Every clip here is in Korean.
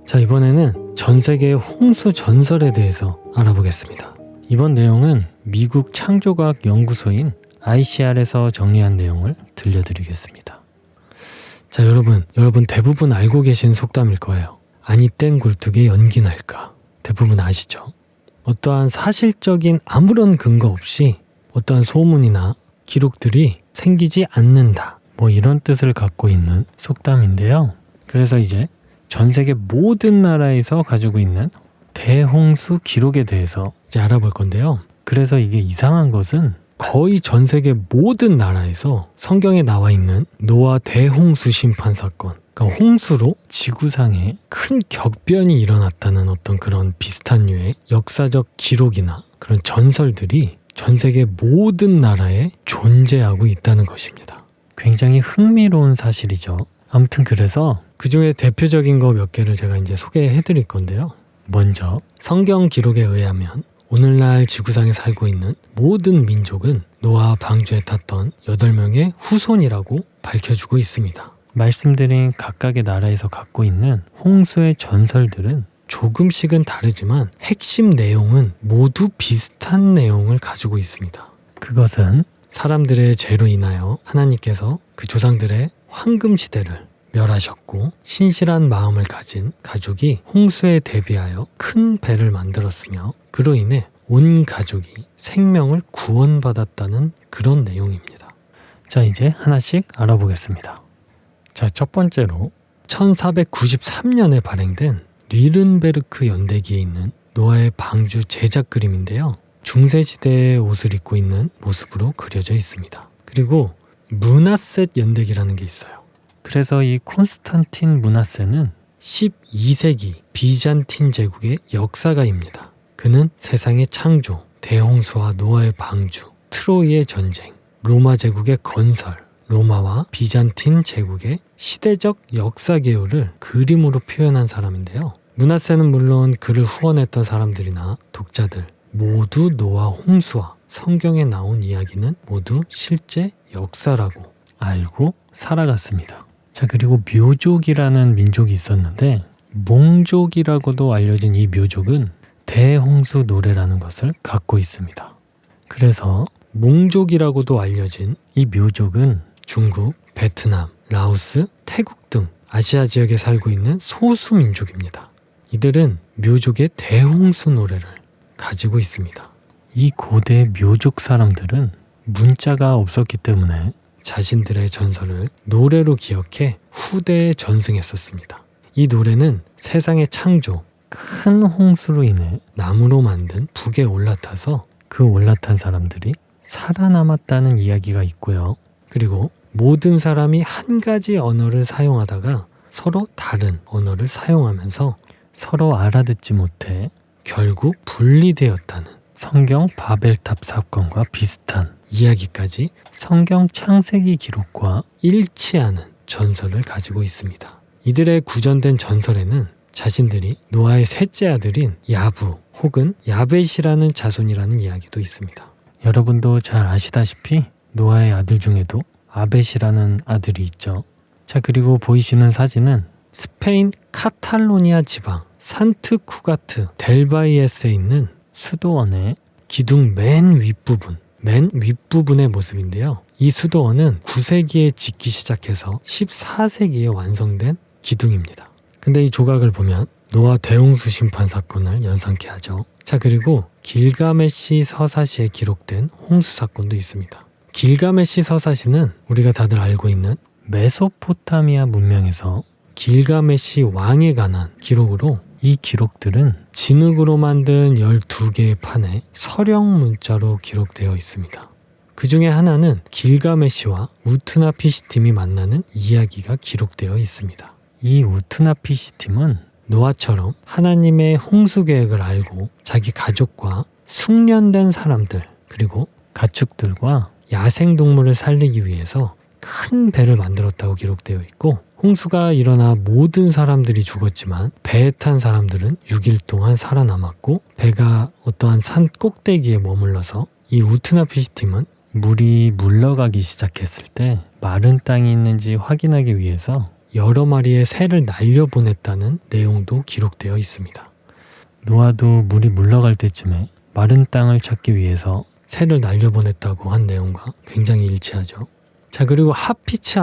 자, 이번에는 전 세계의 홍수 전설에 대해서 알아보겠습니다. 이번 내용은 미국 창조과학 연구소인 ICR에서 정리한 내용을 들려드리겠습니다. 자, 여러분 대부분 알고 계신 속담일 거예요. 아니 땡 굴뚝에 연기 날까. 대부분 아시죠? 어떠한 사실적인 아무런 근거 없이 어떠한 소문이나 기록들이 생기지 않는다. 뭐 이런 뜻을 갖고 있는 속담인데요. 그래서 이제 전 세계 모든 나라에서 가지고 있는 대홍수 기록에 대해서 이제 알아볼 건데요. 그래서 이게 이상한 것은 거의 전 세계 모든 나라에서 성경에 나와 있는 노아 대홍수 심판 사건, 그러니까 홍수로 지구상에 큰 격변이 일어났다는 어떤 그런 비슷한 류의 역사적 기록이나 그런 전설들이 전 세계 모든 나라에 존재하고 있다는 것입니다. 굉장히 흥미로운 사실이죠. 아무튼 그래서 그 중에 대표적인 거 몇 개를 제가 이제 소개해 드릴 건데요. 먼저 성경 기록에 의하면 오늘날 지구상에 살고 있는 모든 민족은 노아 방주에 탔던 8명의 후손이라고 밝혀주고 있습니다. 말씀드린 각각의 나라에서 갖고 있는 홍수의 전설들은 조금씩은 다르지만 핵심 내용은 모두 비슷한 내용을 가지고 있습니다. 그것은 사람들의 죄로 인하여 하나님께서 그 조상들의 황금 시대를 멸하셨고 신실한 마음을 가진 가족이 홍수에 대비하여 큰 배를 만들었으며 그로 인해 온 가족이 생명을 구원받았다는 그런 내용입니다. 자, 이제 하나씩 알아보겠습니다. 자, 첫 번째로 1493년에 발행된 뉘른베르크 연대기에 있는 노아의 방주 제작 그림인데요. 중세시대의 옷을 입고 있는 모습으로 그려져 있습니다. 그리고 문하셋 연대기라는 게 있어요. 그래서 이 콘스탄틴 문하셋은 12세기 비잔틴 제국의 역사가입니다. 그는 세상의 창조, 대홍수와 노아의 방주, 트로이의 전쟁, 로마 제국의 건설, 로마와 비잔틴 제국의 시대적 역사 개요를 그림으로 표현한 사람인데요. 문하셋은 물론 그를 후원했던 사람들이나 독자들 모두 노아 홍수와 성경에 나온 이야기는 모두 실제 역사라고 알고 살아갔습니다. 자, 그리고 묘족이라는 민족이 있었는데 몽족이라고도 알려진 이 묘족은 대홍수 노래라는 것을 갖고 있습니다. 그래서 몽족이라고도 알려진 이 묘족은 중국, 베트남, 라오스, 태국 등 아시아 지역에 살고 있는 소수 민족입니다. 이들은 묘족의 대홍수 노래를 가지고 있습니다. 이 고대 묘족 사람들은 문자가 없었기 때문에 자신들의 전설을 노래로 기억해 후대에 전승했었습니다. 이 노래는 세상의 창조, 큰 홍수로 인해 나무로 만든 북에 올라타서 그 올라탄 사람들이 살아남았다는 이야기가 있고요. 그리고 모든 사람이 한 가지 언어를 사용하다가 서로 다른 언어를 사용하면서 서로 알아듣지 못해 결국 분리되었다는 성경 바벨탑 사건과 비슷한 이야기까지 성경 창세기 기록과 일치하는 전설을 가지고 있습니다. 이들의 구전된 전설에는 자신들이 노아의 셋째 아들인 야부 혹은 야벳이라는 자손이라는 이야기도 있습니다. 여러분도 잘 아시다시피 노아의 아들 중에도 아벳이라는 아들이 있죠. 자, 그리고 보이시는 사진은 스페인 카탈로니아 지방 산트쿠가트 델바이에스에 있는 수도원의 기둥 맨 윗부분의 모습인데요. 이 수도원은 9세기에 짓기 시작해서 14세기에 완성된 기둥입니다. 근데 이 조각을 보면 노아 대홍수 심판 사건을 연상케 하죠. 자, 그리고 길가메시 서사시에 기록된 홍수 사건도 있습니다. 길가메시 서사시는 우리가 다들 알고 있는 메소포타미아 문명에서 길가메시 왕에 관한 기록으로 이 기록들은 진흙으로 만든 12개의 판에 서령 문자로 기록되어 있습니다. 그 중에 하나는 길가메시와 우트나피시팀이 만나는 이야기가 기록되어 있습니다. 이 우트나피시팀은 노아처럼 하나님의 홍수 계획을 알고 자기 가족과 숙련된 사람들 그리고 가축들과 야생동물을 살리기 위해서 큰 배를 만들었다고 기록되어 있고 홍수가 일어나 모든 사람들이 죽었지만 배에 탄 사람들은 6일 동안 살아남았고 배가 어떠한 산 꼭대기에 머물러서 이 우트나피시팀은 물이 물러가기 시작했을 때 마른 땅이 있는지 확인하기 위해서 여러 마리의 새를 날려보냈다는 내용도 기록되어 있습니다. 노아도 물이 물러갈 때쯤에 마른 땅을 찾기 위해서 새를 날려보냈다고 한 내용과 굉장히 일치하죠. 자, 그리고 하피츠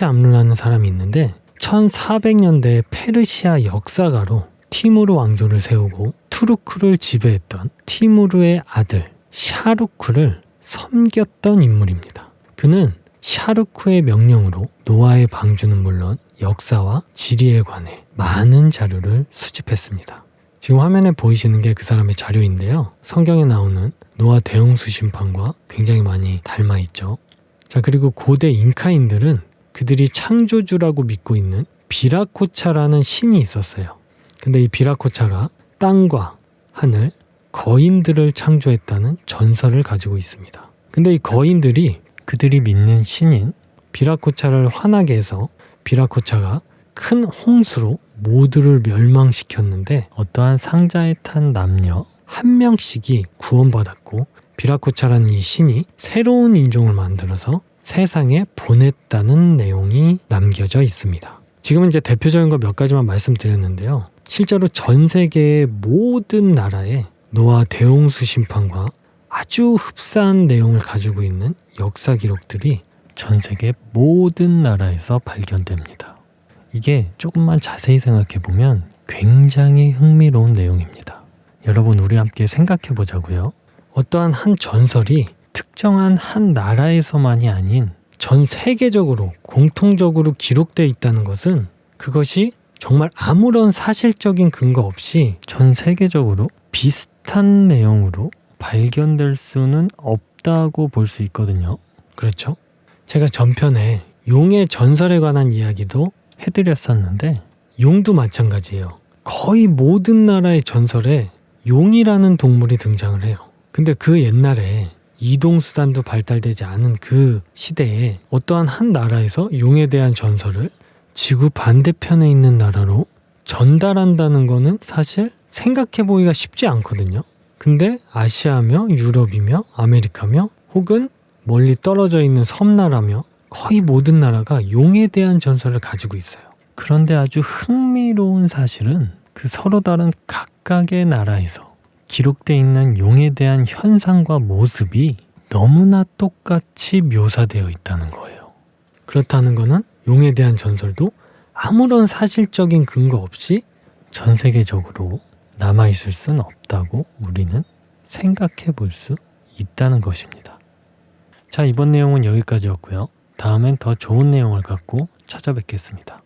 암루라는 사람이 있는데 1400년대에 페르시아 역사가로 티무르 왕조를 세우고 투르크를 지배했던 티무르의 아들 샤루크를 섬겼던 인물입니다. 그는 샤루크의 명령으로 노아의 방주는 물론 역사와 지리에 관해 많은 자료를 수집했습니다. 지금 화면에 보이시는 게 그 사람의 자료인데요. 성경에 나오는 노아 대홍수 심판과 굉장히 많이 닮아 있죠. 자, 그리고 고대 잉카인들은 그들이 창조주라고 믿고 있는 비라코차라는 신이 있었어요. 근데 이 비라코차가 땅과 하늘, 거인들을 창조했다는 전설을 가지고 있습니다. 근데 이 거인들이 그들이 믿는 신인 비라코차를 화나게 해서 비라코차가 큰 홍수로 모두를 멸망시켰는데 어떠한 상자에 탄 남녀 한 명씩이 구원받았고 비라코차라는 이 신이 새로운 인종을 만들어서 세상에 보냈다는 내용이 남겨져 있습니다. 지금은 이제 대표적인 거 몇 가지만 말씀드렸는데요. 실제로 전 세계의 모든 나라에 노아 대홍수 심판과 아주 흡사한 내용을 가지고 있는 역사 기록들이 전 세계 모든 나라에서 발견됩니다. 이게 조금만 자세히 생각해 보면 굉장히 흥미로운 내용입니다. 여러분, 우리 함께 생각해 보자고요. 어떠한 한 전설이 특정한 한 나라에서만이 아닌 전 세계적으로 공통적으로 기록되어 있다는 것은 그것이 정말 아무런 사실적인 근거 없이 전 세계적으로 비슷한 내용으로 발견될 수는 없다고 볼 수 있거든요. 그렇죠? 제가 전편에 용의 전설에 관한 이야기도 해드렸었는데 용도 마찬가지예요. 거의 모든 나라의 전설에 용이라는 동물이 등장을 해요. 근데 그 옛날에 이동수단도 발달되지 않은 그 시대에 어떠한 한 나라에서 용에 대한 전설을 지구 반대편에 있는 나라로 전달한다는 거는 사실 생각해보기가 쉽지 않거든요. 근데 아시아며 유럽이며 아메리카며 혹은 멀리 떨어져 있는 섬나라며 거의 모든 나라가 용에 대한 전설을 가지고 있어요. 그런데 아주 흥미로운 사실은 그 서로 다른 각각의 나라에서 기록되어 있는 용에 대한 현상과 모습이 너무나 똑같이 묘사되어 있다는 거예요. 그렇다는 것은 용에 대한 전설도 아무런 사실적인 근거 없이 전 세계적으로 남아있을 수는 없다고 우리는 생각해 볼 수 있다는 것입니다. 자, 이번 내용은 여기까지였고요. 다음엔 더 좋은 내용을 갖고 찾아뵙겠습니다.